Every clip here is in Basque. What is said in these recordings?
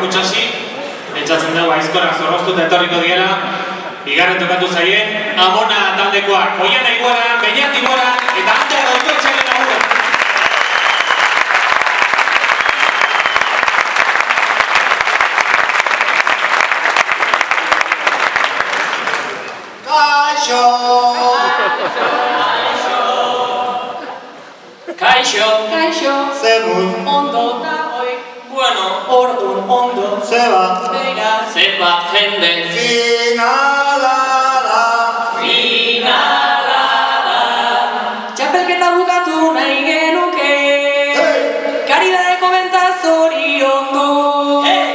mutxasi, pentsatzen dugu aizkorrak zorroztuta etorriko diela, bigarren tokatu zaien, Amona taldekoak, Oiana Iguara, Beñat Iguara, eta Ante Goikoetxearen agura. Kaixo! Kaixo! Kaixo! Zemuz! Ondo eta oik! Bueno, Ordun ondo! Zeba! Beraz! zenbat jende! Finala da! Finala da! Txapelketa bukatu nahi genuke! Hey! Karidadeko benta zoriondu! Hey!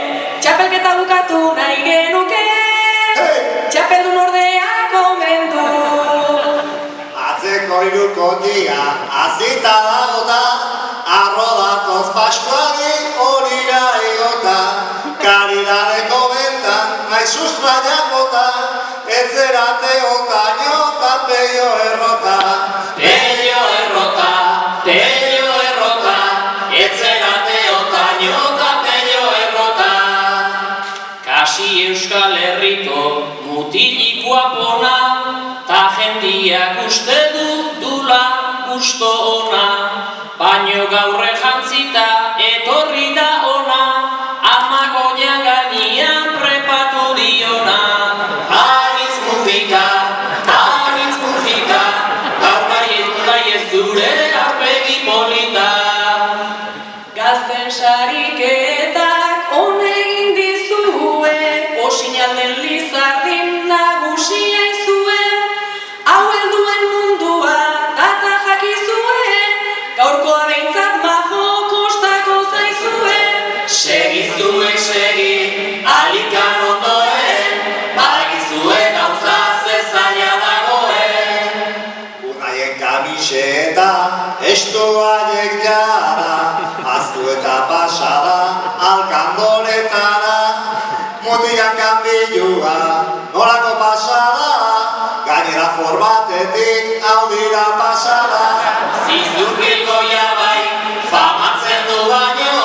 Txapelketa bukatu nahi genuke! Hey! Txapeldun ordea komendu! Atzeko iruko dia, azita dagota, arrodatoz Paskuali horira egota, karidadeko bentan, nahi sustraiak bota, etzerate otaino eta peio errota. Pello errota, etzerate otaino eta pello errota. Kasi Euskal Herriko mutilik guapona, ta jendiak uste dula gusto ona, baino gaurre jantzita etorri da ona, amako gainean prepatu diona. Anitz muzika, gaur nahi ez zure aurpegi polita. Gazten sariketak honegin dizue, osinalden lizardin nagusia izue, hau helduen mundua data jakizue, gaurkoa behintzat majo kostako zaizue. Segi, alikan ondoen, badakizue gauza zezaila dagoen. Unaien kamiseta, estu haiek jara, aztu eta pasada, alkandoretara, mutikan kanbilua, nolako pasada, gainera formatetik audira pasada. Zizurkilko bai, famatzen du baino,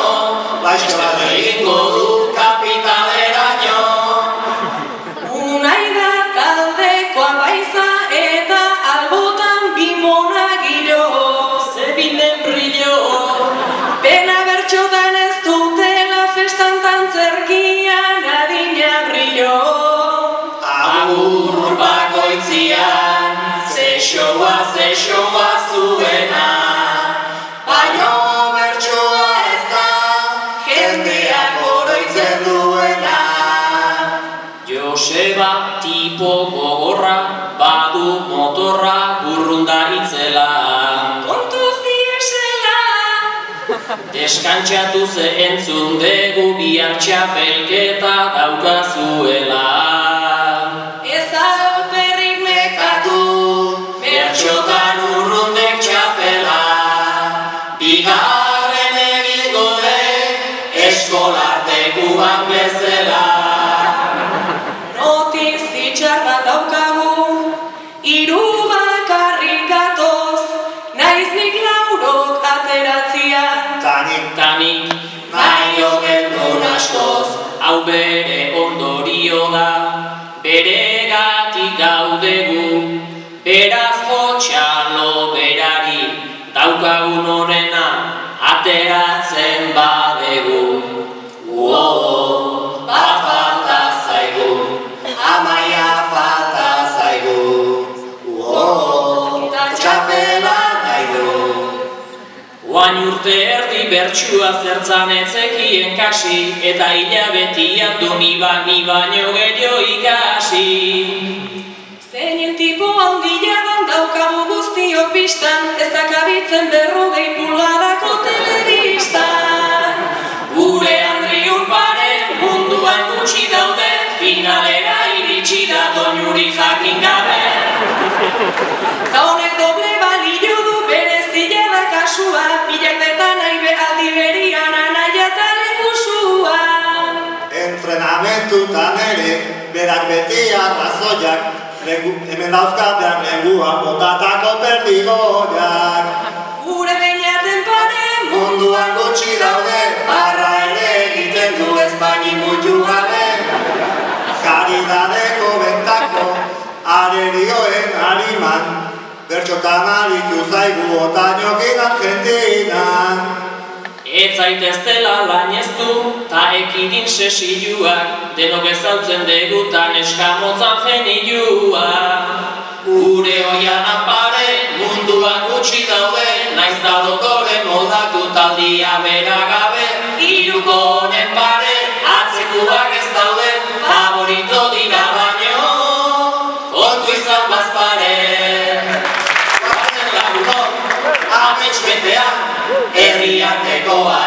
Laizko bat egingo du kapitaleraino. Unai da taldekoa baiza eta albotan bimona giro. Zebinen brillo, Pena bertxotan ez dutela festan tantzerkian adina brillo. agur bakoitzian, ze showa zuena. baino bertsoa ez da, jendeak oroitzen duena. Joseba tipo gogorra, badu motorra burrunda itzela. Kontuz diesela, Deskantzatu ze entzun dugu bihar txapelketa daukazuela. ez da alperrik nekatu. Bertxotan urrundek txapela, bigarren egingo dek eskolartekuan bezala. Notizi txar bat daukagu, hiru bakarrik gatoz, naiz nik laurok ateratzia. Tanik nahi gendun askoz, hau bere ondorio da, beregatik gaudegu, beraz jotxalo berari, daukagun honena ateratzen badegu. Bat falta zaigu, Amaia falta zaigu, Eta txapela nahi du. oain urte erdi bertsua zertzan etzekien kasi, eta hilabetian du ni baino gehiago ikasi. zeinen tipo handia dan daukagu guztio pistan, ez dakabitzen 40 pulgadako telebistan. Gure Andriun pare munduan gutxi daude, finalera iritsi da doinuri jakin gabe. Ta honek doble balio du berezia da kasua, bilakdetan nahi aldi berian anaia eta lekusua. Entrenamentutan ere, berak beti arrazoiak, hemen dauzkatean negua botatako perdigoiak. Gure beinaten pare Munduan gutxi daude, barra ere egiten du ez baini Marioen hariman, bertxotan aritu zaigu otainokin Argentinan. Ez zaiteztela laineztu, ta ekidin sesioak, denok ezautzen degutan eskamotzan genioa. Gure oian apare, munduan gutxi daude, naiz da dotore moldatu taldia beragabe. Hiruko honen pare, atzekuak ez daude, favorito dira baino, kontu izan bazpare. Guazen lagunok, amets betean, herriartekoa